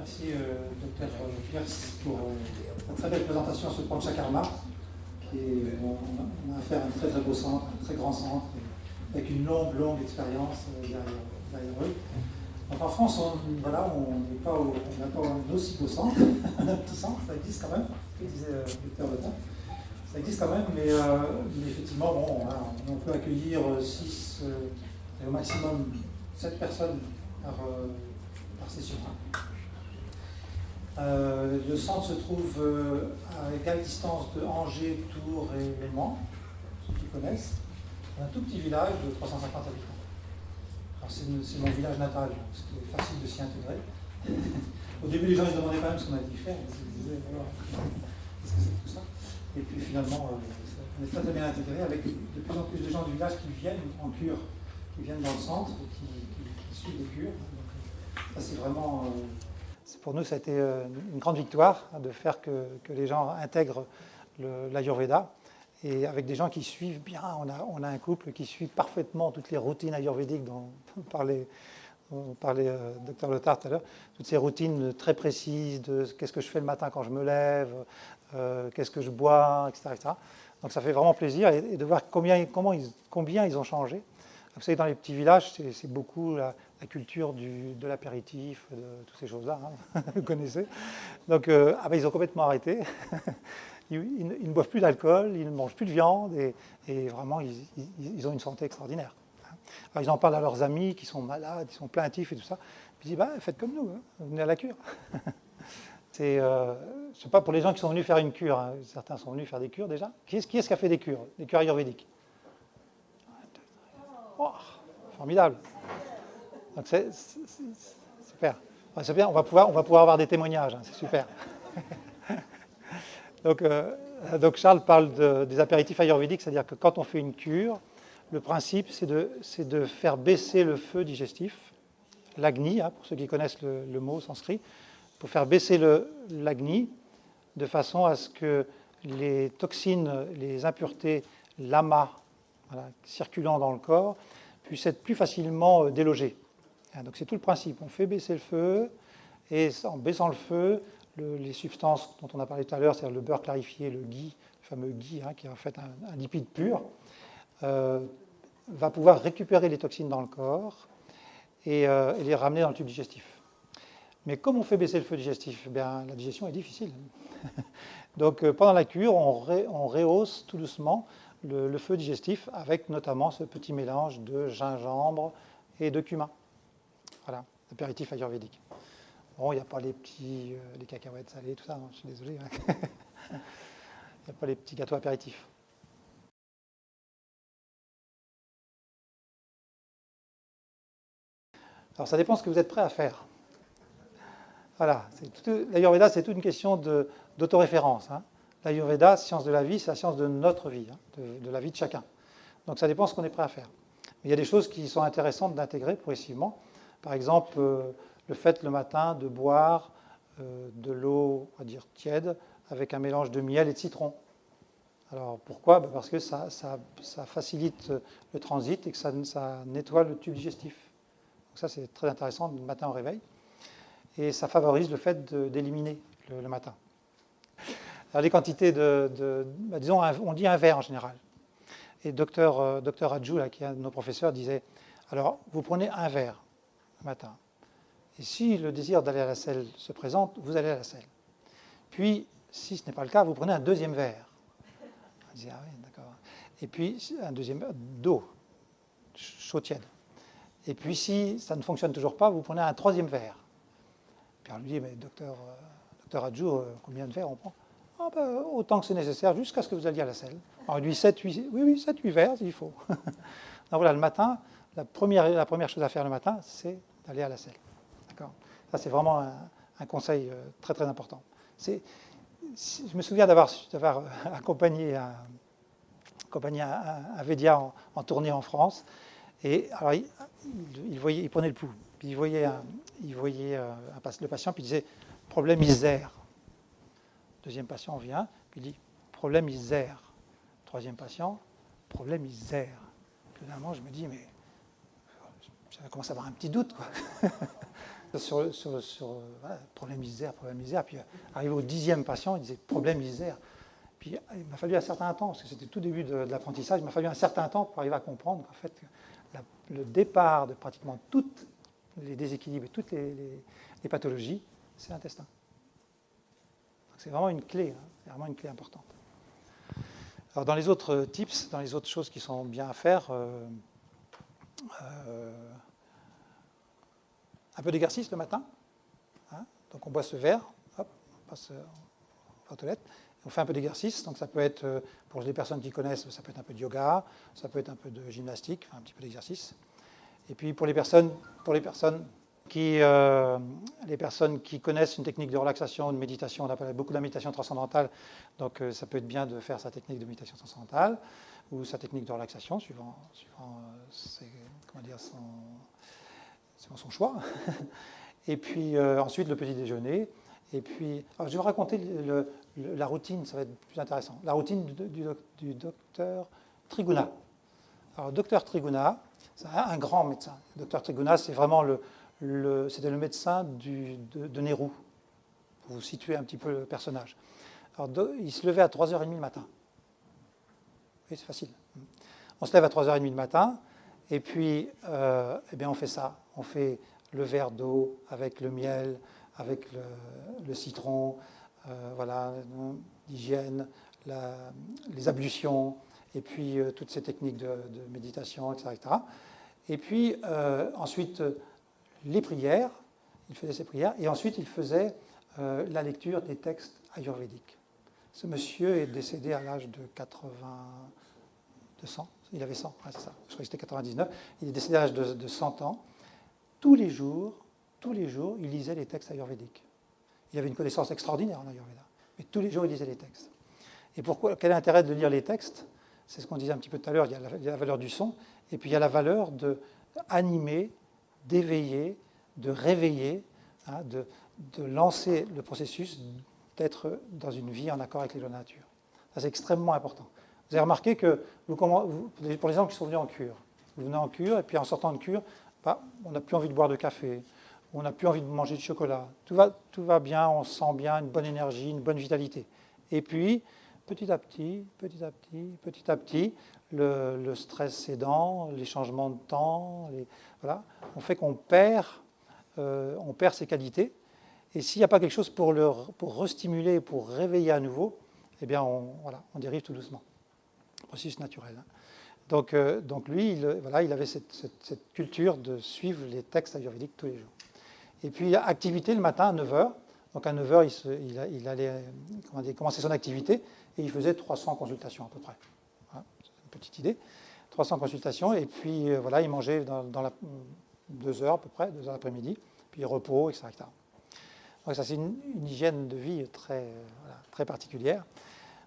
Merci, Dr Pierce, pour la très belle présentation sur le Panchakarma. On a affaire à un très beau centre, un très grand centre, avec une longue expérience derrière eux. Donc en France, on n'a pas un aussi beau centre, un petit centre, ça existe quand même, ce que disait Dr Lotin. Ça existe quand même, mais effectivement, on peut accueillir 6 et au maximum 7 personnes par session. Le centre se trouve à égale distance de Angers, Tours et Le Mans, ceux qui connaissent. Un tout petit village de 350 habitants. Alors c'est mon village natal, c'était facile de s'y intégrer. Au début, les gens se demandaient quand même ce qu'on allait y faire. Ils disaient, voilà, qu'est-ce que c'est tout ça? Et puis finalement, on est très bien intégré avec de plus en plus de gens du village qui viennent en cure, qui viennent dans le centre, qui suivent les cures. Donc, ça c'est vraiment... pour nous, ça a été une grande victoire de faire que les gens intègrent l'Ayurveda. Et avec des gens qui suivent bien, on a un couple qui suit parfaitement toutes les routines ayurvédiques dont parlait Dr Lotin tout à l'heure, toutes ces routines très précises de qu'est-ce que je fais le matin quand je me lève, qu'est-ce que je bois, etc. Donc ça fait vraiment plaisir et de voir combien ils ont changé. Vous savez, dans les petits villages, c'est beaucoup la culture de l'apéritif, de toutes ces choses-là, hein, vous connaissez. Donc ils ont complètement arrêté. Ils ne boivent plus d'alcool, ils ne mangent plus de viande et vraiment, ils ont une santé extraordinaire. Alors, ils en parlent à leurs amis qui sont malades, qui sont plaintifs et tout ça. Ils disent, faites comme nous, hein, venez à la cure. C'est pas pour les gens qui sont venus faire une cure. Hein. Certains sont venus faire des cures déjà. Qui est-ce qui a fait des cures ayurvédiques? Oh, formidable. Donc c'est super. C'est bien, on va pouvoir avoir des témoignages, hein, c'est super. Donc Charles parle des apéritifs ayurvédiques, c'est-à-dire que quand on fait une cure, le principe c'est de faire baisser le feu digestif, l'agni, hein, pour ceux qui connaissent le mot sanskrit, pour faire baisser l'agni de façon à ce que les toxines, les impuretés, l'amas, voilà, circulant dans le corps, puissent être plus facilement délogées. Donc c'est tout le principe. On fait baisser le feu, et en baissant le feu, les substances dont on a parlé tout à l'heure, c'est-à-dire le beurre clarifié, le ghee, le fameux ghee, hein, qui est en fait un lipide pur, va pouvoir récupérer les toxines dans le corps et les ramener dans le tube digestif. Mais comme on fait baisser le feu digestif, la digestion est difficile. Donc pendant la cure, on rehausse tout doucement le feu digestif avec notamment ce petit mélange de gingembre et de cumin. Voilà, apéritif ayurvédique. Bon, il n'y a pas les cacahuètes salées, tout ça, hein, je suis désolé. Hein. Il n'y a pas les petits gâteaux apéritifs. Alors ça dépend ce que vous êtes prêt à faire. Voilà, l'Ayurveda, c'est toute une question d'autoréférence. Hein. L'Ayurveda, science de la vie, c'est la science de notre vie, hein, de la vie de chacun. Donc ça dépend ce qu'on est prêt à faire. Mais il y a des choses qui sont intéressantes d'intégrer progressivement. Par exemple, le fait le matin de boire de l'eau, on va dire tiède, avec un mélange de miel et de citron. Alors pourquoi? Parce que ça facilite le transit et que ça nettoie le tube digestif. Donc ça, c'est très intéressant le matin au réveil. Et ça favorise le fait d'éliminer le matin. Alors les quantités disons, on dit un verre en général. Et Dr Adjou, là, qui est un de nos professeurs, disait, alors vous prenez un verre le matin. Et si le désir d'aller à la selle se présente, vous allez à la selle. Puis, si ce n'est pas le cas, vous prenez un deuxième verre. On disait, ah oui, d'accord. Et puis, un deuxième verre d'eau, chaud tiède. Et puis, si ça ne fonctionne toujours pas, vous prenez un troisième verre. Puis on lui dit, mais docteur Adjou, combien de verres on prend? Autant que c'est nécessaire, jusqu'à ce que vous alliez à la selle. Alors, lui, 7-8 verres, il faut. Donc voilà, le matin, la première chose à faire le matin, c'est d'aller à la selle. D'accord. Ça, c'est vraiment un conseil très, très important. Je me souviens d'avoir accompagné un Védia en tournée en France. Et alors, il prenait le pouls. Puis il voyait le patient, puis il disait « problème isère ». Deuxième patient vient, puis il dit « problème isère ». Troisième patient « problème isère ». Finalement, je me dis « mais ça commence à avoir un petit doute, quoi ». Voilà, problème misère, puis arrivé au 10e patient, il disait problème misère. Puis il m'a fallu un certain temps, parce que c'était tout début de l'apprentissage, il m'a fallu un certain temps pour arriver à comprendre qu'en fait, le départ de pratiquement tous les déséquilibres et toutes les pathologies, c'est l'intestin. C'est vraiment une clé, hein, c'est vraiment une clé importante. Alors dans les autres tips, dans les autres choses qui sont bien à faire, un peu d'exercice le matin. Hein, donc on boit ce verre, hop, on passe aux toilettes. On fait un peu d'exercice, donc ça peut être, pour les personnes qui connaissent, ça peut être un peu de yoga, ça peut être un peu de gymnastique, un petit peu d'exercice. Et puis pour les personnes qui connaissent une technique de relaxation, de méditation, on appelle beaucoup de la méditation transcendantale, donc ça peut être bien de faire sa technique de méditation transcendantale ou sa technique de relaxation, suivant son choix. Et puis ensuite le petit déjeuner. Et puis, alors je vais vous raconter la routine, ça va être plus intéressant. La routine du docteur Triguna. Alors, docteur Triguna, c'est un grand médecin. Le docteur Triguna, c'est vraiment c'était le médecin de Nehru, pour vous situer un petit peu le personnage. Alors, il se levait à 3h30 le matin. Oui, c'est facile. On se lève à 3h30 le matin, et puis eh bien, on fait ça. On fait le verre d'eau avec le miel, avec le citron, voilà, l'hygiène, les ablutions, et puis toutes ces techniques de méditation, etc., etc. Et puis ensuite, les prières, il faisait ses prières, et ensuite il faisait la lecture des textes ayurvédiques. Ce monsieur est décédé à l'âge de 100, il avait 100, c'est ça, je crois que c'était 99, il est décédé à l'âge de 100 ans. Tous les jours, il lisait les textes ayurvédiques. Il avait une connaissance extraordinaire en Ayurveda, mais tous les jours, il lisait les textes. Et pourquoi, quel est l'intérêt de lire les textes? C'est ce qu'on disait un petit peu tout à l'heure, il y a la valeur du son, et puis il y a la valeur d'animer, d'éveiller, de réveiller, hein, de lancer le processus d'être dans une vie en accord avec les lois de la nature. Ça, c'est extrêmement important. Vous avez remarqué que, pour les gens qui sont venus en cure, vous venez en cure, et puis en sortant de cure, on n'a plus envie de boire de café, on n'a plus envie de manger de chocolat. Tout va bien, on sent bien, une bonne énergie, une bonne vitalité. Et puis, petit à petit, le stress cédant, les changements de temps, voilà, on fait qu'on perd ses qualités. Et s'il n'y a pas quelque chose pour restimuler, pour réveiller à nouveau, eh bien, on dérive tout doucement. Processus naturel. Donc lui, il avait cette culture de suivre les textes ayurvédiques tous les jours. Et puis, activité le matin à 9h. Donc à 9h, il allait commencer son activité et il faisait 300 consultations à peu près. Voilà, c'est une petite idée. 300 consultations et puis il mangeait dans 2 heures à peu près, 2 heures l'après-midi, puis repos, etc. Donc ça, c'est une hygiène de vie très, très particulière.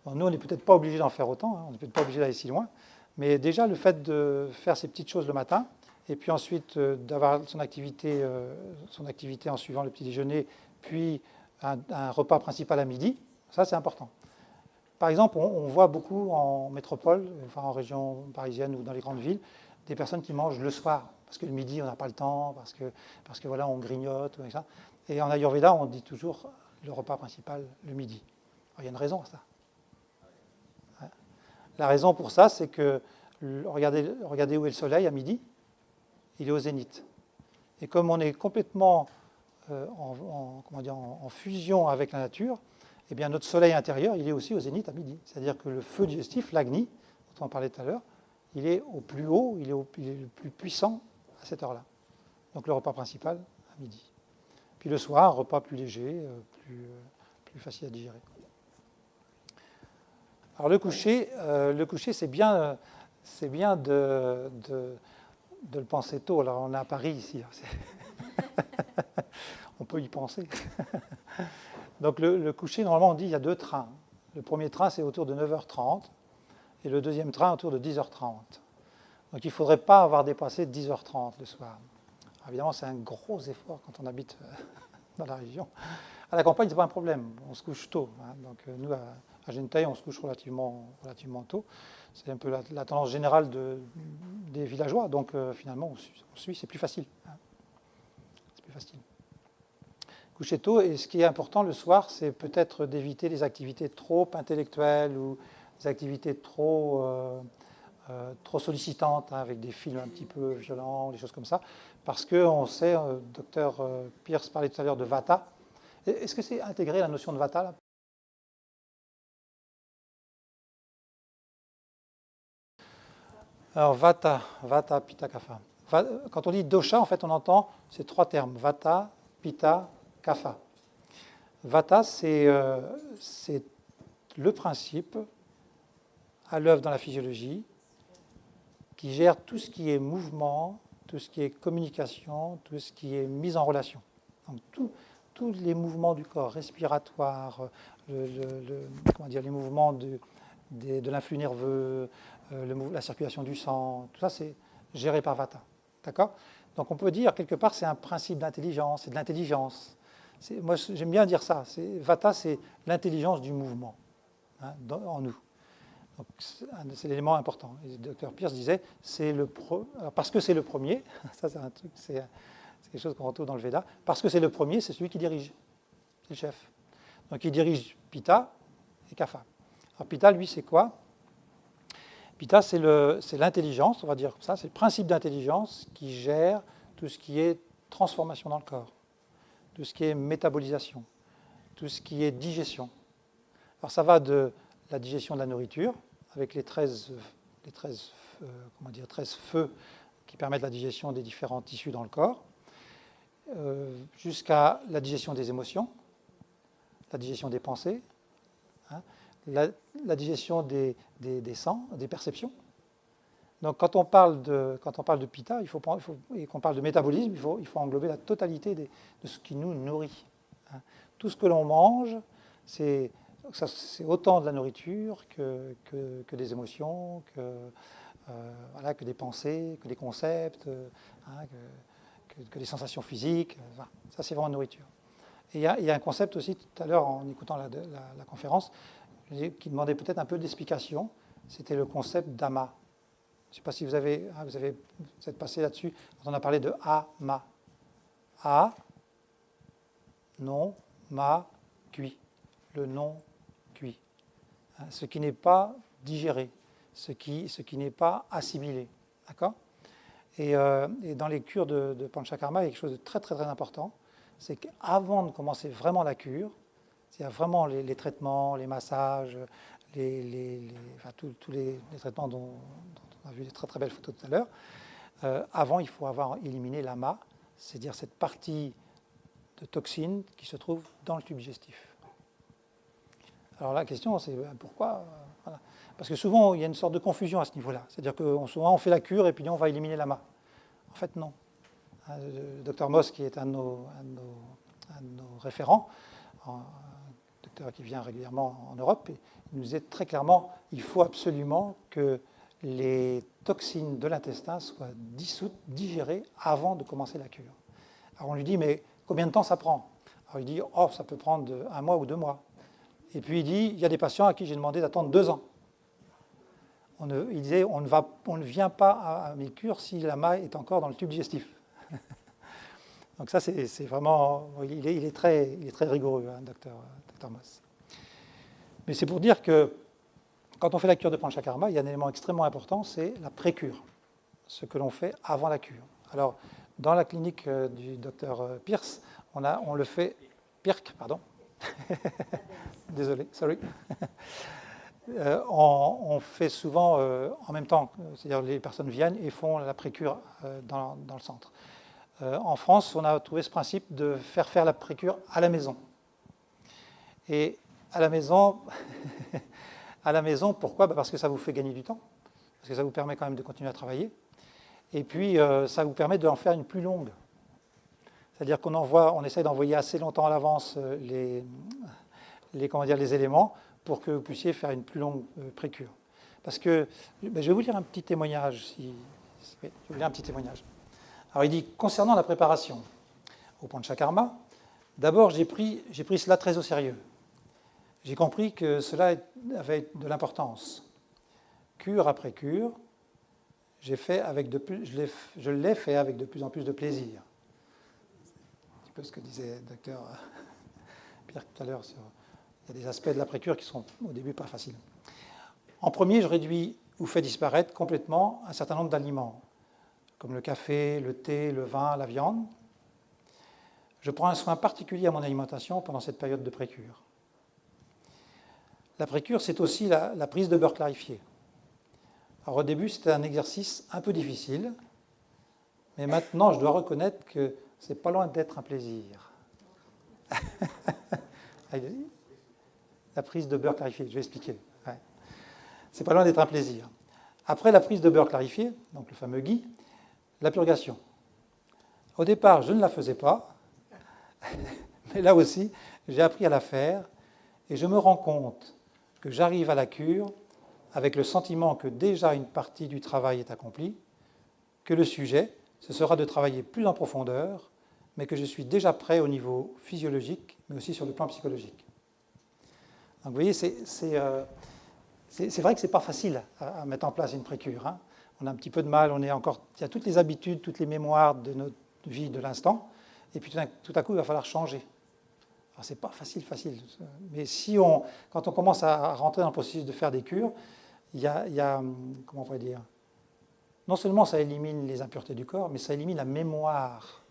Bon, nous, on n'est peut-être pas obligé d'en faire autant, hein, on n'est peut-être pas obligé d'aller si loin. Mais déjà, le fait de faire ces petites choses le matin, et puis ensuite d'avoir son activité en suivant le petit déjeuner, puis un repas principal à midi, ça c'est important. Par exemple, on voit beaucoup en métropole, enfin en région parisienne ou dans les grandes villes, des personnes qui mangent le soir, parce que le midi on n'a pas le temps, parce que voilà, on grignote, ou ça. Et en Ayurveda, on dit toujours le repas principal le midi. Alors, il y a une raison à ça. La raison pour ça, c'est que, regardez où est le soleil à midi, il est au zénith. Et comme on est complètement en fusion avec la nature, eh bien notre soleil intérieur, il est aussi au zénith à midi. C'est-à-dire que le feu digestif, l'agni, dont on parlait tout à l'heure, il est au plus haut, il est le plus puissant à cette heure-là. Donc le repas principal à midi. Puis le soir, un repas plus léger, plus facile à digérer. Alors le coucher, c'est bien de le penser tôt. Alors on est à Paris ici, on peut y penser. Donc le coucher, normalement on dit il y a 2 trains. Le premier train c'est autour de 9h30 et le deuxième train autour de 10h30. Donc il ne faudrait pas avoir dépassé 10h30 le soir. Alors, évidemment c'est un gros effort quand on habite dans la région. À la campagne, ce n'est pas un problème, on se couche tôt. Hein. Donc nous, à Genteuil, on se couche relativement tôt. C'est un peu la tendance générale des villageois. Donc finalement, on suit, c'est plus facile. Hein. C'est plus facile. coucher tôt. Et ce qui est important le soir, c'est peut-être d'éviter les activités trop intellectuelles ou des activités trop sollicitantes, hein, avec des films un petit peu violents, des choses comme ça. Parce qu'on sait, docteur Pierce parlait tout à l'heure de Vata. Est-ce que c'est intégré la notion de Vata là? Alors Vata, Pitta, Kapha. Quand on dit dosha, en fait, on entend ces trois termes, Vata, Pitta, Kapha. Vata, c'est le principe à l'œuvre dans la physiologie qui gère tout ce qui est mouvement, tout ce qui est communication, tout ce qui est mise en relation. Donc tous les mouvements du corps, respiratoire, les mouvements de l'influx nerveux, la circulation du sang, tout ça c'est géré par Vata. D'accord? Donc on peut dire quelque part c'est un principe d'intelligence, c'est de l'intelligence. Moi j'aime bien dire ça. Vata c'est l'intelligence du mouvement, hein, en nous. C'est l'élément important. Et le docteur Pierce disait, parce que c'est le premier, ça c'est un truc, c'est quelque chose qu'on retrouve dans le Veda, parce que c'est le premier, c'est celui qui dirige, c'est le chef. Donc il dirige Pitta et Kapha. Alors Pitta, lui, c'est quoi? Pitta, c'est l'intelligence, on va dire comme ça, c'est le principe d'intelligence qui gère tout ce qui est transformation dans le corps, tout ce qui est métabolisation, tout ce qui est digestion. Alors ça va de la digestion de la nourriture, avec les 13 feux qui permettent la digestion des différents tissus dans le corps, jusqu'à la digestion des émotions, la digestion des pensées, hein, la digestion des sens, des perceptions. Donc quand on parle de Pitta, et qu'on parle de métabolisme, il faut englober la totalité de ce qui nous nourrit. Hein. Tout ce que l'on mange, c'est autant de la nourriture que des émotions, que des pensées, que des concepts, hein, que des sensations physiques. Voilà. Ça, c'est vraiment nourriture. Et il y a un concept aussi, tout à l'heure, en écoutant la conférence, qui demandait peut-être un peu d'explication. C'était le concept d'ama. Je ne sais pas si vous êtes passé là-dessus. On a parlé de ama. A, non, ma, cuit. Le non cuit. Ce qui n'est pas digéré, ce qui n'est pas assimilé. D'accord ? Et dans les cures de Panchakarma, il y a quelque chose de très, très, très important. C'est qu'avant de commencer vraiment la cure, c'est-à-dire vraiment les traitements, les massages, tous les traitements dont on a vu des très, très belles photos tout à l'heure, avant, il faut avoir éliminé l'ama, c'est-à-dire cette partie de toxines qui se trouve dans le tube digestif. Alors la question, c'est pourquoi voilà. Parce que souvent, il y a une sorte de confusion à ce niveau-là. C'est-à-dire que souvent, on fait la cure et puis on va éliminer l'ama. En fait, non. Le docteur Moss, qui est un de nos référents, un docteur qui vient régulièrement en Europe, il nous disait très clairement il faut absolument que les toxines de l'intestin soient dissoutes, digérées avant de commencer la cure. Alors on lui dit mais combien de temps ça prend? Alors il dit ça peut prendre 1 mois ou 2 mois. Et puis il dit il y a des patients à qui j'ai demandé d'attendre 2 ans. Il disait on ne vient pas à mes cures si l'ama est encore dans le tube digestif. Donc ça, c'est vraiment... Il est très rigoureux, hein, docteur Moss. Mais c'est pour dire que quand on fait la cure de Panchakarma, il y a un élément extrêmement important, c'est la pré-cure, ce que l'on fait avant la cure. Alors, dans la clinique du docteur Pierce, on le fait... Pirk, pardon. Désolé, sorry. On fait souvent en même temps, c'est-à-dire les personnes viennent et font la pré-cure dans le centre. En France, on a trouvé ce principe de faire la pré-cure à la maison. Et à la maison, pourquoi ? Parce que ça vous fait gagner du temps, parce que ça vous permet quand même de continuer à travailler. Et puis, ça vous permet d'en faire une plus longue. C'est-à-dire on essaie d'envoyer assez longtemps à l'avance les éléments pour que vous puissiez faire une plus longue pré-cure. Parce que, je vais vous lire un petit témoignage. Oui, je vais vous lire un petit témoignage. Alors il dit, concernant la préparation au Panchakarma, d'abord j'ai pris cela très au sérieux. J'ai compris que cela avait de l'importance. Cure après cure, je l'ai fait avec de plus en plus de plaisir. peu ce que disait le docteur Pierre tout à l'heure. Il y a des aspects de la précure qui sont au début pas faciles. En premier, je réduis ou fais disparaître complètement un certain nombre d'aliments, comme le café, le thé, le vin, la viande. Je prends un soin particulier à mon alimentation pendant cette période de précure. La précure, c'est aussi la prise de beurre clarifié. Alors au début, c'était un exercice un peu difficile, mais maintenant, je dois reconnaître que c'est pas loin d'être un plaisir. La prise de beurre clarifié, je vais expliquer. Ouais. C'est pas loin d'être un plaisir. Après la prise de beurre clarifié, donc le fameux ghee, la purgation. Au départ, je ne la faisais pas, mais là aussi, j'ai appris à la faire et je me rends compte que j'arrive à la cure avec le sentiment que déjà une partie du travail est accomplie, que le sujet, ce sera de travailler plus en profondeur, mais que je suis déjà prêt au niveau physiologique, mais aussi sur le plan psychologique. Donc vous voyez, c'est vrai que ce n'est pas facile à mettre en place une précure. Hein. On a un petit peu de mal, il y a toutes les habitudes, toutes les mémoires de notre vie de l'instant, et puis tout à coup, il va falloir changer. Alors, ce n'est pas facile, mais quand on commence à rentrer dans le processus de faire des cures, il y a comment on pourrait dire, non seulement ça élimine les impuretés du corps, mais ça élimine la mémoire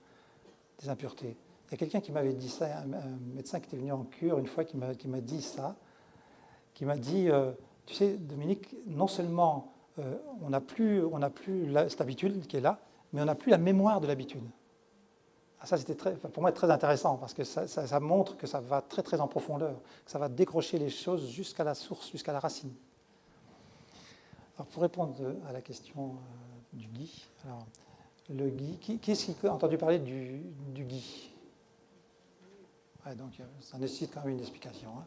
des impuretés. Il y a quelqu'un qui m'avait dit ça, un médecin qui était venu en cure une fois, qui m'a dit ça, qui m'a dit, tu sais, Dominique, non seulement on n'a plus cette habitude qui est là, mais on n'a plus la mémoire de l'habitude. Ah, ça, c'était pour moi très intéressant, parce que ça montre que ça va très, très en profondeur, que ça va décrocher les choses jusqu'à la source, jusqu'à la racine. Alors, pour répondre à la question du ghee, alors, le ghee, qui est-ce qui a entendu parler du ghee? Ouais, donc, ça nécessite quand même une explication. Hein.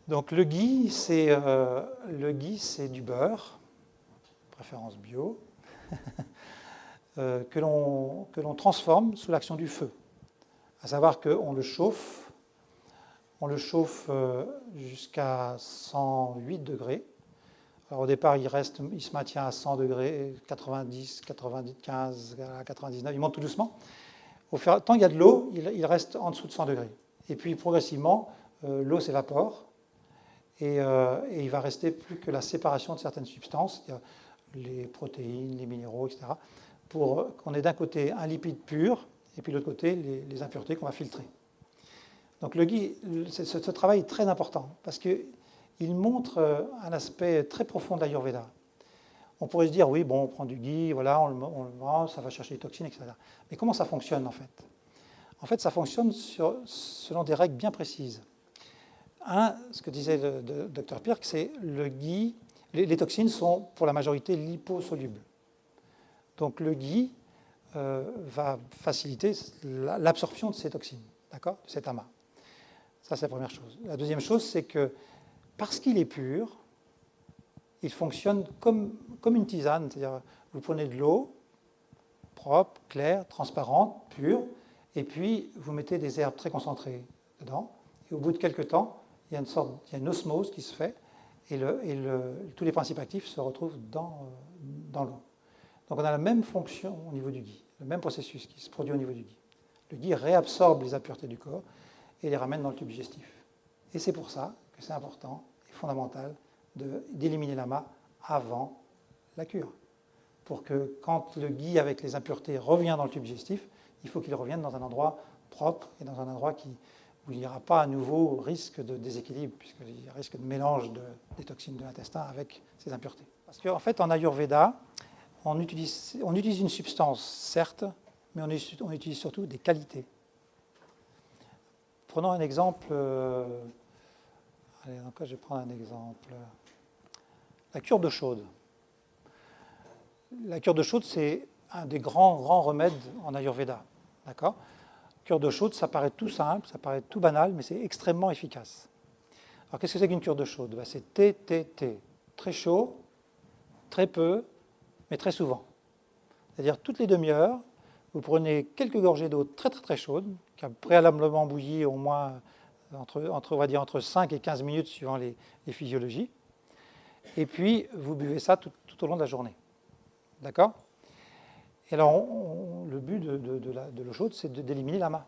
Donc, le ghee, c'est du beurre, préférence bio, que l'on transforme sous l'action du feu. À savoir qu'on le chauffe, jusqu'à 108 degrés. Alors au départ, il se maintient à 100 degrés, 90, 95, 99, il monte tout doucement. Tant qu'il y a de l'eau, il reste en dessous de 100 degrés. Et puis progressivement, l'eau s'évapore et il va rester plus que la séparation de certaines substances, les protéines, les minéraux, etc., pour qu'on ait d'un côté un lipide pur et puis de l'autre côté les impuretés qu'on va filtrer. Donc le ghee, ce travail est très important parce qu'il montre un aspect très profond de l'Ayurveda. On pourrait se dire, oui, bon, on prend du ghee, voilà, on le mange, ça va chercher les toxines, etc. Mais comment ça fonctionne en fait? En fait, ça fonctionne selon des règles bien précises. Ce que disait le docteur Pirk, c'est le ghee, les toxines sont pour la majorité liposolubles. Donc le ghee va faciliter l'absorption de ces toxines, d'accord, de cet amas. Ça, c'est la première chose. La deuxième chose, c'est que parce qu'il est pur, il fonctionne comme une tisane. C'est-à-dire, vous prenez de l'eau propre, claire, transparente, pure, et puis vous mettez des herbes très concentrées dedans. Et au bout de quelques temps, il y a une osmose qui se fait, et tous les principes actifs se retrouvent dans l'eau. Donc on a la même fonction au niveau du ghee, le même processus qui se produit au niveau du ghee. Le ghee réabsorbe les impuretés du corps et les ramène dans le tube digestif. Et c'est pour ça que c'est important et fondamental d'éliminer l'amas avant la cure. Pour que quand le ghee avec les impuretés revient dans le tube digestif, il faut qu'il revienne dans un endroit propre et dans un endroit où il n'y aura pas à nouveau risque de déséquilibre, puisqu'il y a risque de mélange des toxines de l'intestin avec ces impuretés. Parce qu'en fait, en Ayurveda, on utilise une substance, certes, mais on utilise surtout des qualités. Prenons un exemple. Allez, je vais prendre un exemple. La cure d'eau chaude. La cure d'eau chaude, c'est un des grands remèdes en Ayurveda. D'accord ? Cure d'eau chaude, ça paraît tout simple, ça paraît tout banal, mais c'est extrêmement efficace. Alors, qu'est-ce que c'est qu'une cure d'eau chaude ? C'est T. Très chaud, très peu, mais très souvent. C'est-à-dire, toutes les demi-heures, vous prenez quelques gorgées d'eau très, très, très chaude, qui a préalablement bouilli au moins entre 5 et 15 minutes, suivant les physiologies. Et puis, vous buvez ça tout au long de la journée. D'accord ? Et alors, le but de l'eau chaude, c'est d'éliminer l'amas.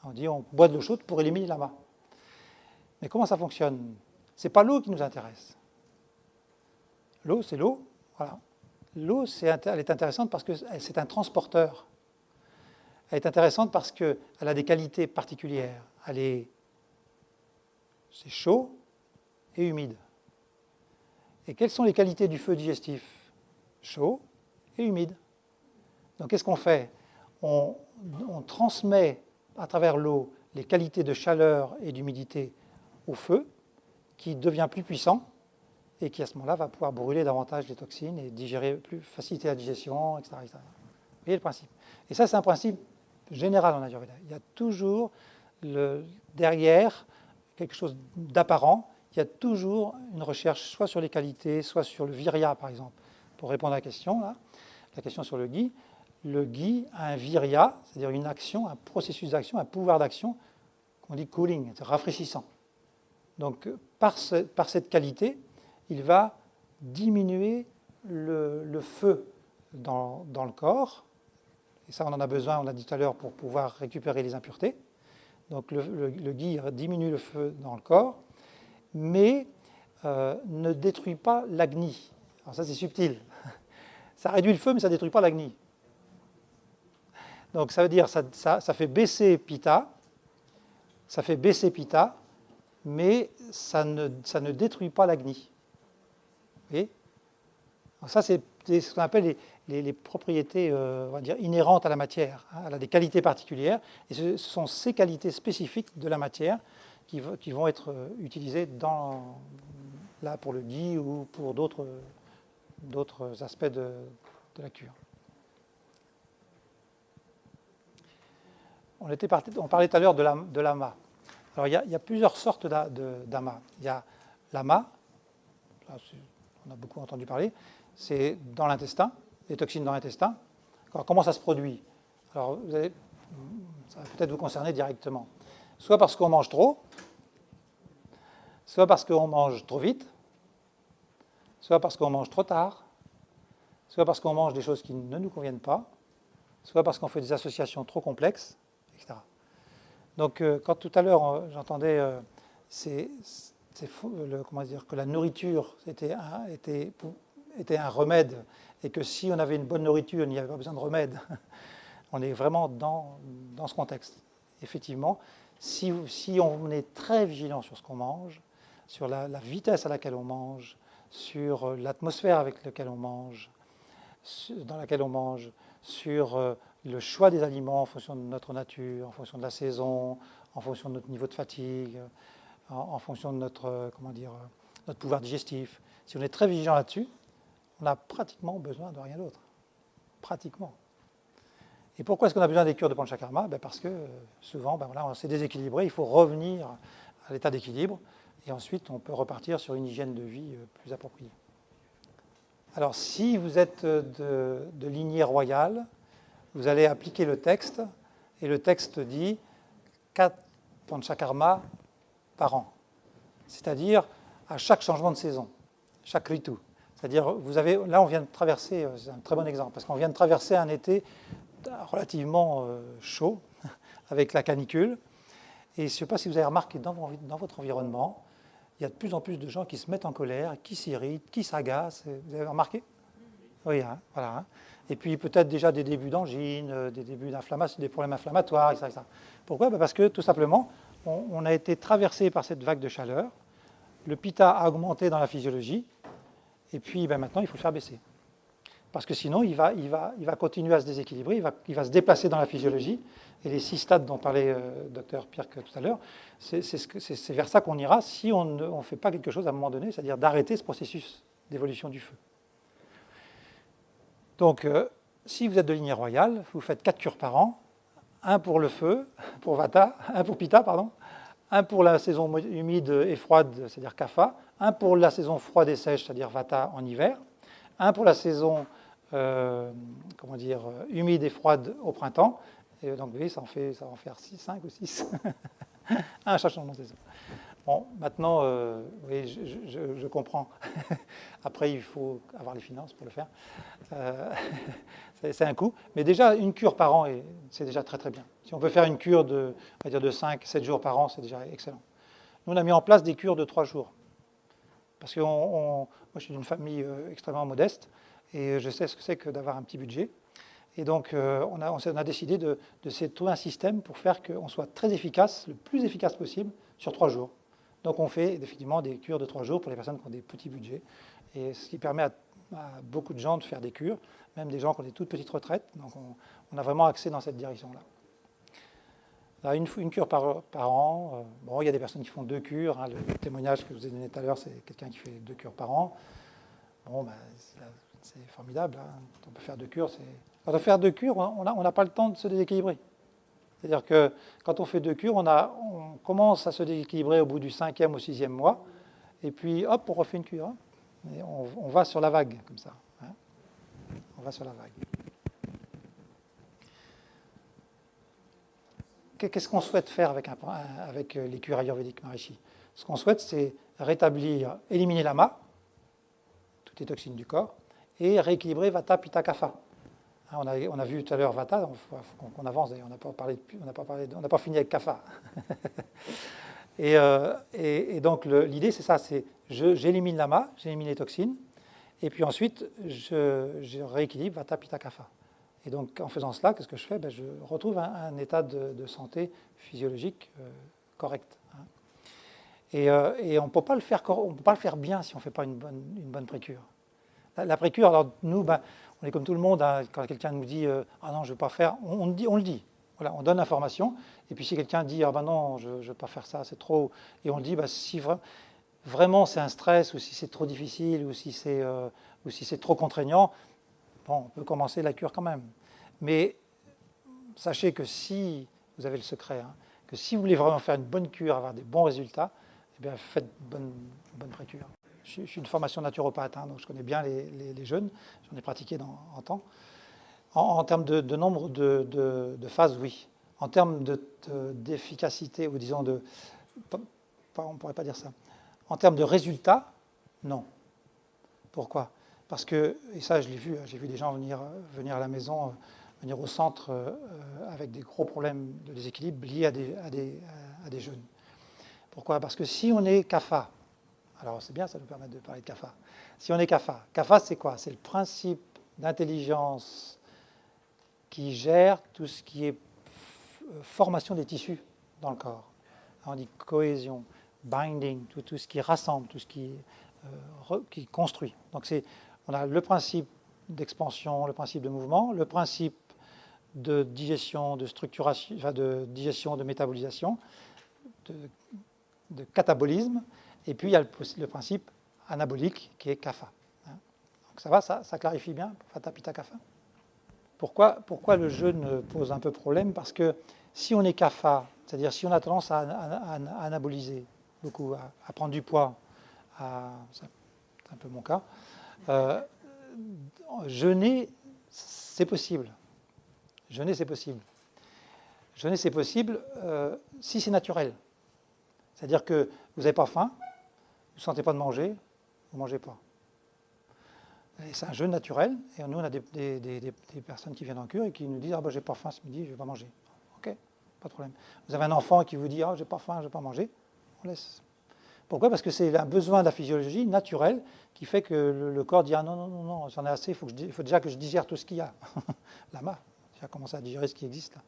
On dit on boit de l'eau chaude pour éliminer l'amas. Mais comment ça fonctionne? Ce n'est pas l'eau qui nous intéresse. L'eau, c'est l'eau. Voilà. L'eau, elle est intéressante parce que c'est un transporteur. Elle est intéressante parce qu'elle a des qualités particulières. C'est chaud et humide. Et quelles sont les qualités du feu digestif? Chaud et humide. Donc qu'est-ce qu'on fait? On transmet à travers l'eau les qualités de chaleur et d'humidité au feu, qui devient plus puissant et qui à ce moment-là va pouvoir brûler davantage les toxines et faciliter la digestion, etc., etc. Vous voyez le principe? Et ça, c'est un principe général en Ayurveda. Il y a toujours derrière quelque chose d'apparent, il y a toujours une recherche soit sur les qualités, soit sur le virya, par exemple. Pour répondre à la question, là, la question sur le ghee a un virya, c'est-à-dire une action, un processus d'action, un pouvoir d'action, qu'on dit cooling, c'est rafraîchissant. Donc, par cette qualité, il va diminuer le feu dans le corps. Et ça, on en a besoin, on l'a dit tout à l'heure, pour pouvoir récupérer les impuretés. Donc, le ghee diminue le feu dans le corps, mais ne détruit pas l'agni. Alors ça, c'est subtil. Ça réduit le feu, mais ça ne détruit pas l'agni. Donc, ça veut dire que ça fait baisser Pitta, mais ça ne détruit pas l'agni. Vous voyez? Ça, c'est ce qu'on appelle les propriétés, on va dire, inhérentes à la matière. Elle a des qualités particulières, et ce sont ces qualités spécifiques de la matière qui vont être utilisées là pour le ghee ou pour d'autres aspects de la cure. On parlait tout à l'heure de l'ama. Alors, il y a plusieurs sortes d'ama. Il y a l'ama, on a beaucoup entendu parler, c'est dans l'intestin, les toxines dans l'intestin. Alors, comment ça se produit? Alors, ça va peut-être vous concerner directement. Soit parce qu'on mange trop, soit parce qu'on mange trop vite, soit parce qu'on mange trop tard, soit parce qu'on mange des choses qui ne nous conviennent pas, soit parce qu'on fait des associations trop complexes, etc. Donc, quand tout à l'heure j'entendais que la nourriture était un remède et que si on avait une bonne nourriture, il n'y avait pas besoin de remède, on est vraiment dans ce contexte. Effectivement, si on est très vigilant sur ce qu'on mange, sur la vitesse à laquelle on mange, sur l'atmosphère avec laquelle on mange, dans laquelle on mange, sur le choix des aliments en fonction de notre nature, en fonction de la saison, en fonction de notre niveau de fatigue, en fonction de notre pouvoir digestif. Si on est très vigilant là-dessus, on a pratiquement besoin de rien d'autre. Pratiquement. Et pourquoi est-ce qu'on a besoin des cures de Panchakarma? Parce que souvent, on s'est déséquilibré, il faut revenir à l'état d'équilibre, et ensuite on peut repartir sur une hygiène de vie plus appropriée. Alors, si vous êtes de lignée royale, vous allez appliquer le texte, et le texte dit 4 Panchakarma par an. C'est-à-dire à chaque changement de saison, chaque ritu. C'est-à-dire, là, on vient de traverser, c'est un très bon exemple, parce qu'on vient de traverser un été relativement chaud, avec la canicule. Et je ne sais pas si vous avez remarqué dans votre environnement, il y a de plus en plus de gens qui se mettent en colère, qui s'irritent, qui s'agacent. Vous avez remarqué? Oui, voilà. Et puis peut-être déjà des débuts d'angine, des débuts d'inflammation, des problèmes inflammatoires, etc. Pourquoi? Parce que tout simplement, on a été traversé par cette vague de chaleur, le pitta a augmenté dans la physiologie, et puis maintenant il faut le faire baisser. Parce que sinon il va continuer à se déséquilibrer, il va se déplacer dans la physiologie, et les 6 stades dont parlait Dr Pirk tout à l'heure, c'est vers ça qu'on ira si on ne fait pas quelque chose à un moment donné, c'est-à-dire d'arrêter ce processus d'évolution du feu. Donc, si vous êtes de lignée royale, vous faites 4 cures par an, un pour le feu, pour Vata, un pour Pitta, un pour la saison humide et froide, c'est-à-dire Kapha, un pour la saison froide et sèche, c'est-à-dire Vata en hiver, un pour la saison humide et froide au printemps. Et donc, vous voyez, ça va en faire 5 ou 6. Un chaque changement de saison. Bon, maintenant, oui, je comprends. Après, il faut avoir les finances pour le faire. Euh, c'est un coût. Mais déjà, une cure par an, c'est déjà très très bien. Si on peut faire une cure de, on va dire de 5-7 jours par an, c'est déjà excellent. Nous, on a mis en place des cures de 3 jours. Parce que moi, je suis d'une famille extrêmement modeste et je sais ce que c'est que d'avoir un petit budget. Et donc, on a décidé de trouver un système pour faire qu'on soit très efficace, le plus efficace possible, sur 3 jours. Donc, on fait effectivement des cures de 3 jours pour les personnes qui ont des petits budgets. Et ce qui permet à beaucoup de gens de faire des cures, même des gens qui ont des toutes petites retraites. Donc, on a vraiment axé dans cette direction-là. Une cure par an. Bon, il y a des personnes qui font 2 cures. Hein. Le témoignage que je vous ai donné tout à l'heure, c'est quelqu'un qui fait 2 cures par an. Bon, ben, c'est formidable. Hein. Quand on peut faire 2 cures, quand on fait 2 cures, on n'a pas le temps de se déséquilibrer. C'est-à-dire que quand on fait 2 cures, on commence à se déséquilibrer au bout du 5e ou 6e mois. Et puis, hop, on refait une cure. Hein. Et on va sur la vague, comme ça. Hein. On va sur la vague. Qu'est-ce qu'on souhaite faire avec les cures ayurvédiques Maharishi? Ce qu'on souhaite, c'est éliminer l'ama, toutes les toxines du corps, et rééquilibrer vata, pitta, kapha. On a vu tout à l'heure vata, il faut qu'on avance d'ailleurs, on n'a pas fini avec kapha. et donc l'idée, c'est ça, j'élimine l'ama, j'élimine les toxines, et puis ensuite, je rééquilibre vata, pitta, kapha. Et donc, en faisant cela, qu'est-ce que je fais? Je retrouve un état de santé physiologique correct. Hein. Et on ne peut pas le faire bien si on ne fait pas une bonne précure. La précure, alors nous, on est comme tout le monde. Hein, quand quelqu'un nous dit ah non, je ne veux pas faire, on le dit. Voilà, on donne l'information. Et puis si quelqu'un dit ah ben non, je ne veux pas faire ça, c'est trop, et on le dit, si vraiment c'est un stress, ou si c'est trop difficile, ou si c'est trop contraignant. Bon, on peut commencer la cure quand même. Mais sachez que si vous avez le secret, hein, que si vous voulez vraiment faire une bonne cure, avoir des bons résultats, eh bien faites une bonne précure. Je suis une formation naturopathe, hein, donc je connais bien les jeunes, j'en ai pratiqué en temps. En termes de nombre de phases, oui. En termes d'efficacité, ou disons on ne pourrait pas dire ça. En termes de résultats, non. Pourquoi? Parce que, et ça je l'ai vu, j'ai vu des gens venir à la maison, venir au centre avec des gros problèmes de déséquilibre liés à des jeunes. Pourquoi? Parce que si on est kapha, alors c'est bien, ça nous permet de parler de kapha. Si on est kapha, c'est quoi? C'est le principe d'intelligence qui gère tout ce qui est formation des tissus dans le corps. On dit cohésion, binding, tout ce qui rassemble, tout ce qui construit. Donc on a le principe d'expansion, le principe de mouvement, le principe de digestion, de structuration, de digestion, de métabolisation, de catabolisme, et puis il y a le principe anabolique qui est kapha. Donc ça va, ça clarifie bien, vata, pitta, kapha. Pourquoi le jeûne pose un peu problème? Parce que si on est kapha, c'est-à-dire si on a tendance à anaboliser beaucoup, à prendre du poids, c'est un peu mon cas, jeûner, c'est possible. Jeûner, c'est possible. Jeûner, c'est possible si c'est naturel. C'est-à-dire que vous n'avez pas faim, vous ne sentez pas de manger, vous ne mangez pas. C'est un jeûne naturel, et nous, on a des personnes qui viennent en cure et qui nous disent « Ah ben, j'ai pas faim ce midi, je ne vais pas manger. » Ok, pas de problème. Vous avez un enfant qui vous dit « Ah, j'ai pas faim, je ne vais pas manger. » On laisse. Pourquoi? Parce que c'est un besoin de la physiologie naturelle qui fait que le corps dit « Ah non, j'en ai assez, il faut déjà que je digère tout ce qu'il y a. » Lama, j'ai commencé à digérer ce qui existe là.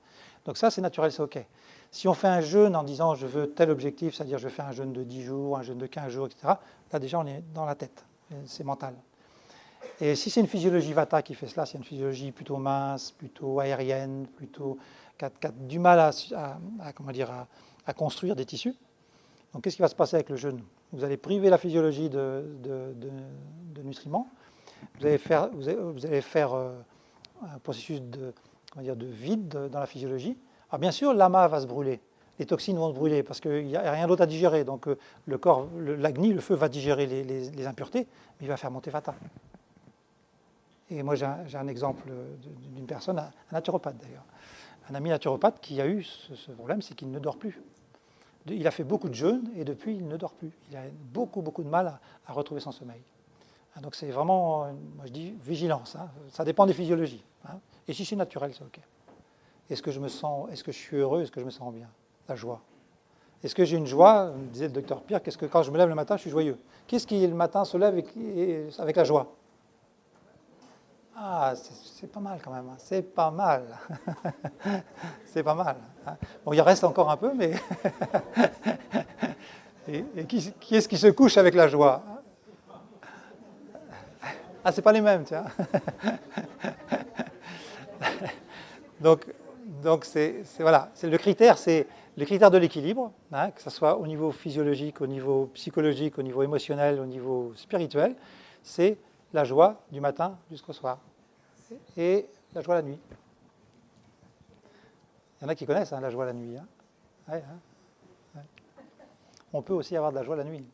Donc ça, c'est naturel, c'est ok. Si on fait un jeûne en disant « Je veux tel objectif », c'est-à-dire « Je fais un jeûne de 10 jours, un jeûne de 15 jours, etc. » Là, déjà, on est dans la tête. C'est mental. Et si c'est une physiologie vata qui fait cela, c'est une physiologie plutôt mince, plutôt aérienne, plutôt qui a du mal à construire des tissus. Donc qu'est-ce qui va se passer avec le jeûne? Vous allez priver la physiologie de nutriments. Vous allez faire un processus de vide dans la physiologie. Alors bien sûr, l'ama va se brûler. Les toxines vont se brûler parce qu'il n'y a rien d'autre à digérer. Donc le corps, l'agni, le feu, va digérer les impuretés, mais il va faire monter vata. Et moi, j'ai un exemple d'une personne, un naturopathe d'ailleurs, un ami naturopathe qui a eu ce problème, c'est qu'il ne dort plus. il a fait beaucoup de jeûnes et depuis, il ne dort plus. Il a beaucoup de mal à retrouver son sommeil. Donc c'est vraiment, moi je dis, vigilance. Hein. Ça dépend des physiologies. Hein. Et si c'est naturel, c'est OK. Est-ce que je suis heureux, est-ce que je me sens bien? La joie. Est-ce que j'ai une joie? Me disait le docteur Pierre, qu'est-ce que quand je me lève le matin, je suis joyeux? Qu'est-ce qui le matin se lève avec la joie? Ah, c'est pas mal quand même. Hein. C'est pas mal. C'est pas mal. Hein. Bon, il reste encore un peu, mais... et qui est-ce qui se couche avec la joie? Ah, c'est pas les mêmes, tiens. donc voilà, c'est le critère de l'équilibre, hein, que ce soit au niveau physiologique, au niveau psychologique, au niveau émotionnel, au niveau spirituel, c'est la joie du matin jusqu'au soir et la joie la nuit. Il y en a qui connaissent hein, la joie la nuit. Hein. Ouais, hein. Ouais. On peut aussi avoir de la joie la nuit,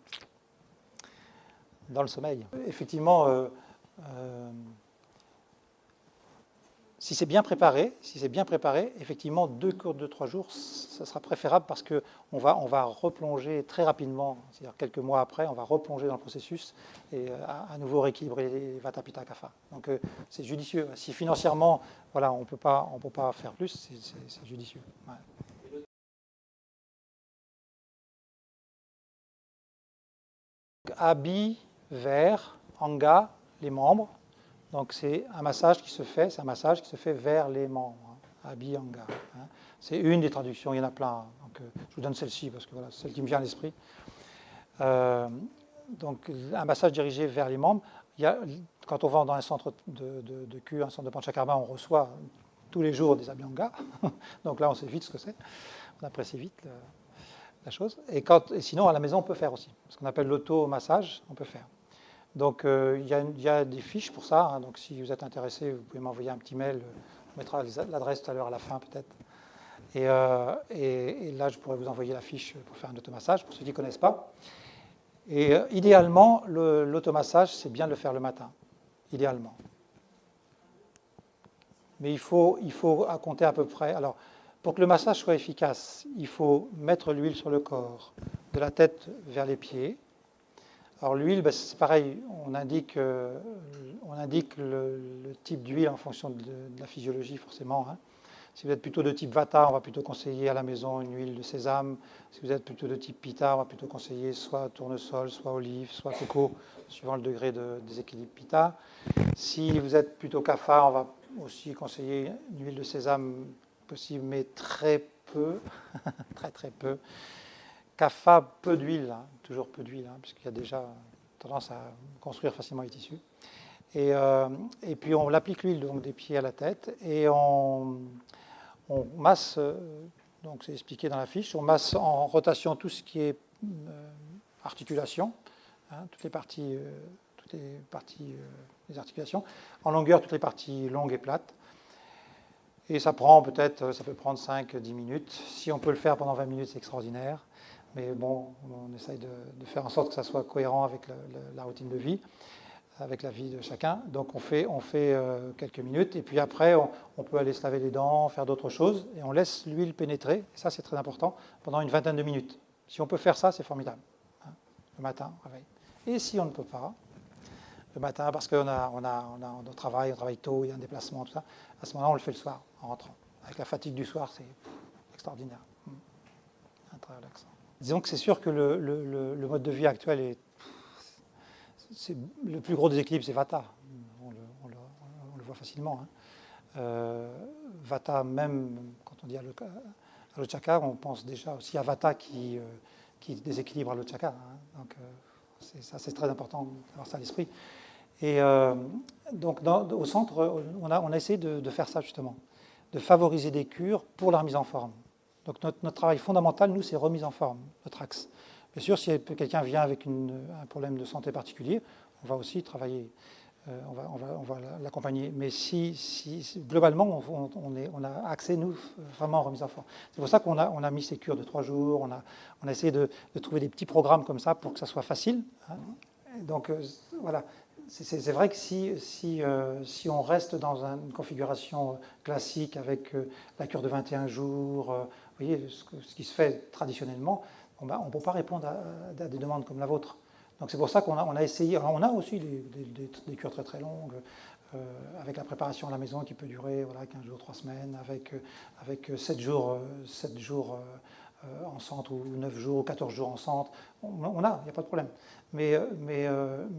dans le sommeil. Effectivement, si c'est bien préparé, effectivement, 2 cours de 3 jours, ça sera préférable parce qu'on va replonger très rapidement, c'est-à-dire quelques mois après, on va replonger dans le processus et à nouveau rééquilibrer les Vata, Pitta, Kapha. Donc c'est judicieux. Si financièrement, voilà, on ne peut pas faire plus, c'est judicieux. Ouais. Habit, verre, anga, les membres. Donc c'est un massage qui se fait vers les membres. Hein, Abhyanga. Hein. C'est une des traductions, il y en a plein. Donc, je vous donne celle-ci parce que voilà, c'est celle qui me vient à l'esprit. Donc un massage dirigé vers les membres. Quand on va dans un centre de cure, un centre de Panchakarma, on reçoit tous les jours des Abhyanga. Donc là, on sait vite ce que c'est. On apprécie vite la chose. Et sinon, à la maison, on peut faire aussi. Ce qu'on appelle l'auto-massage, on peut faire. Donc, il y a des fiches pour ça. Hein. Donc, si vous êtes intéressé, vous pouvez m'envoyer un petit mail. On mettra l'adresse tout à l'heure à la fin, peut-être. Et là, je pourrais vous envoyer la fiche pour faire un automassage, pour ceux qui ne connaissent pas. Et idéalement, l'automassage, c'est bien de le faire le matin. Idéalement. Mais il faut compter à peu près. Alors, pour que le massage soit efficace, il faut mettre l'huile sur le corps, de la tête vers les pieds. Alors l'huile, ben, c'est pareil, on indique le type d'huile en fonction de la physiologie forcément. Hein. Si vous êtes plutôt de type Vata, on va plutôt conseiller à la maison une huile de sésame. Si vous êtes plutôt de type Pitta, on va plutôt conseiller soit tournesol, soit olive, soit coco, suivant le degré de déséquilibre Pitta. Si vous êtes plutôt Kapha, on va aussi conseiller une huile de sésame possible, mais très peu, très peu. Kapha, peu d'huile, hein, toujours peu d'huile, hein, puisqu'il y a déjà tendance à construire facilement les tissus. Et puis on applique l'huile donc des pieds à la tête et on masse, donc c'est expliqué dans la fiche, on masse en rotation tout ce qui est articulation, hein, toutes les parties des articulations, en longueur toutes les parties longues et plates. Et ça peut prendre 5-10 minutes. Si on peut le faire pendant 20 minutes, c'est extraordinaire. Mais bon, on essaye de faire en sorte que ça soit cohérent avec la routine de vie, avec la vie de chacun. Donc on fait quelques minutes, et puis après, on peut aller se laver les dents, faire d'autres choses, et on laisse l'huile pénétrer, et ça c'est très important, pendant une vingtaine de minutes. Si on peut faire ça, c'est formidable, hein, le matin, au réveil. Et si on ne peut pas, le matin, parce qu'on on travaille tôt, il y a un déplacement, tout ça, à ce moment-là, on le fait le soir, en rentrant. Avec la fatigue du soir, c'est extraordinaire. Très relaxant. Disons que c'est sûr que le mode de vie actuel c'est le plus gros déséquilibre, c'est Vata. On le voit facilement. Hein. Vata, même quand on dit Alochaka, on pense déjà aussi à Vata qui déséquilibre Alochaka. Hein. Donc ça, c'est très important d'avoir ça à l'esprit. Et donc au centre, on a essayé de faire ça justement, de favoriser des cures pour la remise en forme. Donc notre travail fondamental, nous, c'est remise en forme, notre axe. Bien sûr, si quelqu'un vient avec un problème de santé particulier, on va aussi travailler, on va l'accompagner. Mais globalement, on a axé, nous, vraiment en remise en forme. C'est pour ça qu'on a mis ces cures de 3 jours, on a essayé de trouver des petits programmes comme ça pour que ça soit facile. Hein. Donc voilà. C'est vrai que si on reste dans une configuration classique avec la cure de 21 jours, Vous voyez, ce qui se fait traditionnellement, on ne peut pas répondre à des demandes comme la vôtre. Donc c'est pour ça qu'on a essayé. Alors on a aussi des cures très très longues, avec la préparation à la maison qui peut durer 15 jours, 3 semaines, avec 7 jours, en centre, ou 9 jours, ou 14 jours en centre. Il n'y a pas de problème. Mais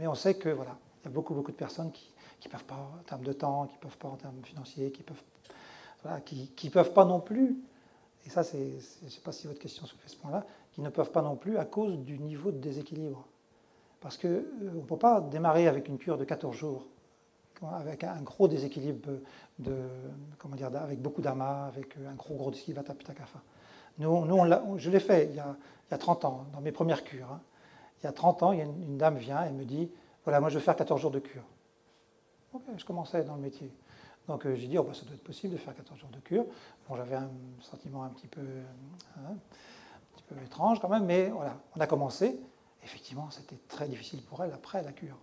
on sait que voilà, il y a beaucoup de personnes qui ne peuvent pas en termes de temps, qui ne peuvent pas en termes financiers, qui peuvent pas non plus, et ça, je ne sais pas si votre question soulève ce point-là, qui ne peuvent pas non plus à cause du niveau de déséquilibre. Parce qu'on ne peut pas démarrer avec une cure de 14 jours, avec un gros déséquilibre, avec beaucoup d'amas, avec un gros déséquilibre Vata Pitta Kapha. Je l'ai fait il y a 30 ans, dans mes premières cures. Hein. Il y a 30 ans, une dame vient et me dit, voilà, moi je veux faire 14 jours de cure. Ok, je commençais dans le métier. Donc j'ai dit, ça doit être possible de faire 14 jours de cure. Bon, j'avais un sentiment un petit peu étrange quand même, mais voilà, on a commencé. Effectivement, c'était très difficile pour elle après la cure.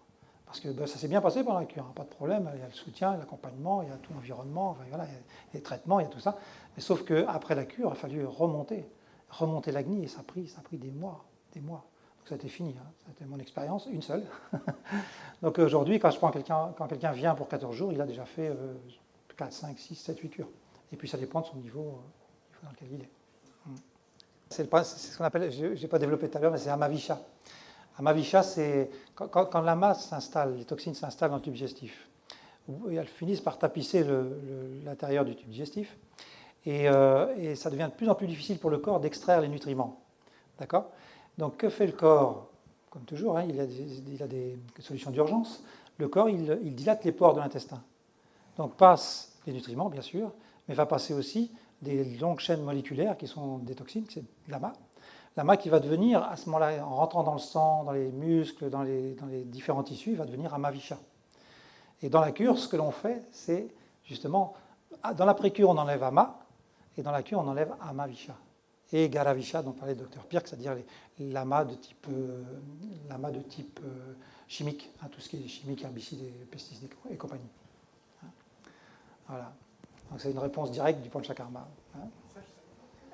Parce que ça s'est bien passé pendant la cure, hein, pas de problème, il y a le soutien, l'accompagnement, il y a tout l'environnement, il y a les traitements, il y a tout ça. Mais sauf qu'après la cure, il a fallu remonter l'agni, et ça a pris des mois. Donc ça a été fini, hein. Ça a été mon expérience, une seule. Donc aujourd'hui, quand quelqu'un vient pour 14 jours, il a déjà fait 4, 5, 6, 7, 8 cures. Et puis ça dépend de son niveau dans lequel il est. C'est ce qu'on appelle, je n'ai pas développé tout à l'heure, mais c'est Amavisha. Amavisha, c'est quand l'ama s'installe, les toxines s'installent dans le tube digestif. Elles finissent par tapisser l'intérieur du tube digestif. Et ça devient de plus en plus difficile pour le corps d'extraire les nutriments. D'accord ? Donc que fait le corps ? Comme toujours, hein, il a des solutions d'urgence. Le corps, il dilate les pores de l'intestin. Donc passe les nutriments, bien sûr, mais va passer aussi des longues chaînes moléculaires qui sont des toxines, c'est l'ama. L'ama qui va devenir, à ce moment-là, en rentrant dans le sang, dans les muscles, dans les différents tissus, il va devenir amavisha. Et dans la cure, ce que l'on fait, c'est justement, dans la pré-cure, on enlève ama, et dans la cure, on enlève amavisha. Et garavisha, dont parlait le docteur Pirk, c'est-à-dire l'ama de type chimique, hein, tout ce qui est chimique, herbicides, et pesticides et compagnie. Voilà. Donc c'est une réponse directe du panchakarma. Hein.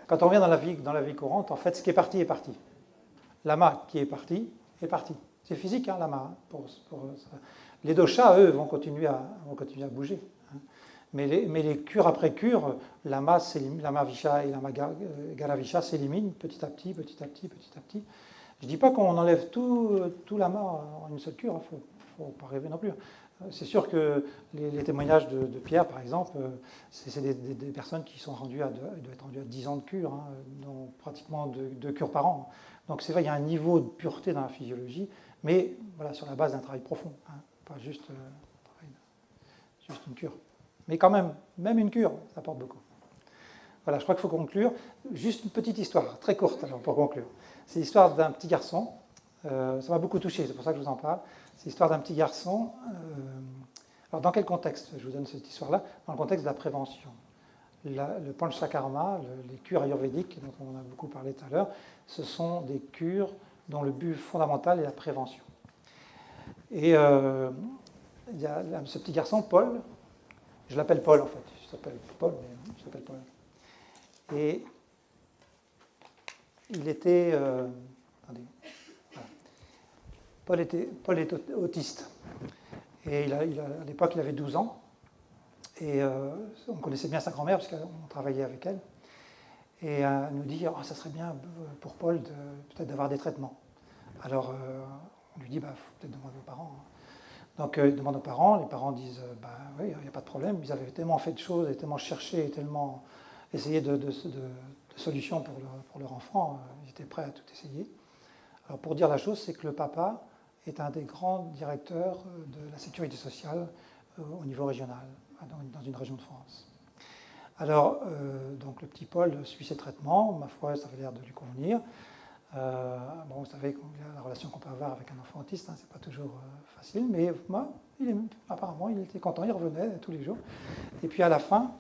Quand on revient dans la vie courante, en fait, ce qui est parti est parti. L'ama qui est parti est parti. C'est physique, hein, l'ama. Hein, les doshas, eux, vont continuer à bouger. Hein. Mais les cures après cure, l'ama visha et l'ama garavisha s'éliminent petit à petit. Je ne dis pas qu'on enlève tout l'ama en une seule cure, il ne faut pas rêver non plus. C'est sûr que les témoignages de Pierre, par exemple, c'est des personnes qui sont rendues doivent être rendues à 10 ans de cure, hein, donc pratiquement 2 cures par an. Donc c'est vrai, il y a un niveau de pureté dans la physiologie, mais voilà, sur la base d'un travail profond, hein, pas juste une cure. Mais quand même une cure, ça apporte beaucoup. Voilà, je crois qu'il faut conclure. Juste une petite histoire, très courte alors, pour conclure. C'est l'histoire d'un petit garçon. Ça m'a beaucoup touché, c'est pour ça que je vous en parle. C'est l'histoire d'un petit garçon. Alors, dans quel contexte je vous donne cette histoire-là ? Dans le contexte de la prévention. Le panchakarma, les cures ayurvédiques, dont on a beaucoup parlé tout à l'heure, ce sont des cures dont le but fondamental est la prévention. Et il y a ce petit garçon, Paul, je l'appelle Paul en fait, je s'appelle Paul, mais je l'appelle Paul. Et il était... attendez. Paul est autiste. Et à l'époque, il avait 12 ans. Et on connaissait bien sa grand-mère, parce qu'on travaillait avec elle. Et elle nous dit, ça serait bien pour Paul peut-être d'avoir des traitements. Alors, on lui dit, faut peut-être demander aux parents. Hein. Donc, il demande aux parents. Les parents disent, oui, il n'y a pas de problème. Ils avaient tellement fait de choses, et tellement cherché, et tellement essayé de solutions pour leur enfant. Ils étaient prêts à tout essayer. Alors, pour dire la chose, c'est que le papa est un des grands directeurs de la sécurité sociale au niveau régional, dans une région de France. Alors, donc le petit Paul suit ses traitements, ma foi, ça avait l'air de lui convenir. Vous savez, la relation qu'on peut avoir avec un enfant autiste, hein, c'est pas toujours facile, mais apparemment, il était content, il revenait tous les jours. Et puis à la fin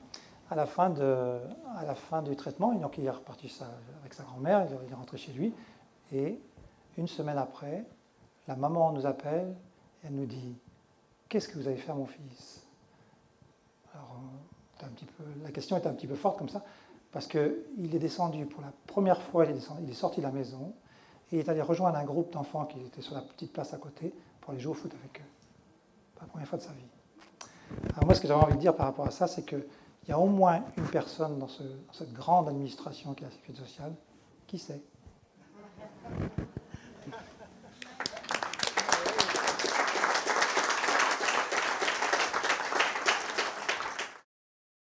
du traitement, donc il est reparti avec sa grand-mère, il est rentré chez lui, et une semaine après, la maman nous appelle et elle nous dit « Qu'est-ce que vous avez fait à mon fils ?» Alors, la question était un petit peu forte comme ça. Parce qu'il est descendu pour la première fois, il est sorti de la maison et il est allé rejoindre un groupe d'enfants qui étaient sur la petite place à côté pour aller jouer au foot avec eux. Pour la première fois de sa vie. Alors moi, ce que j'avais envie de dire par rapport à ça, c'est qu'il y a au moins une personne dans cette grande administration qui est la sécurité sociale qui sait.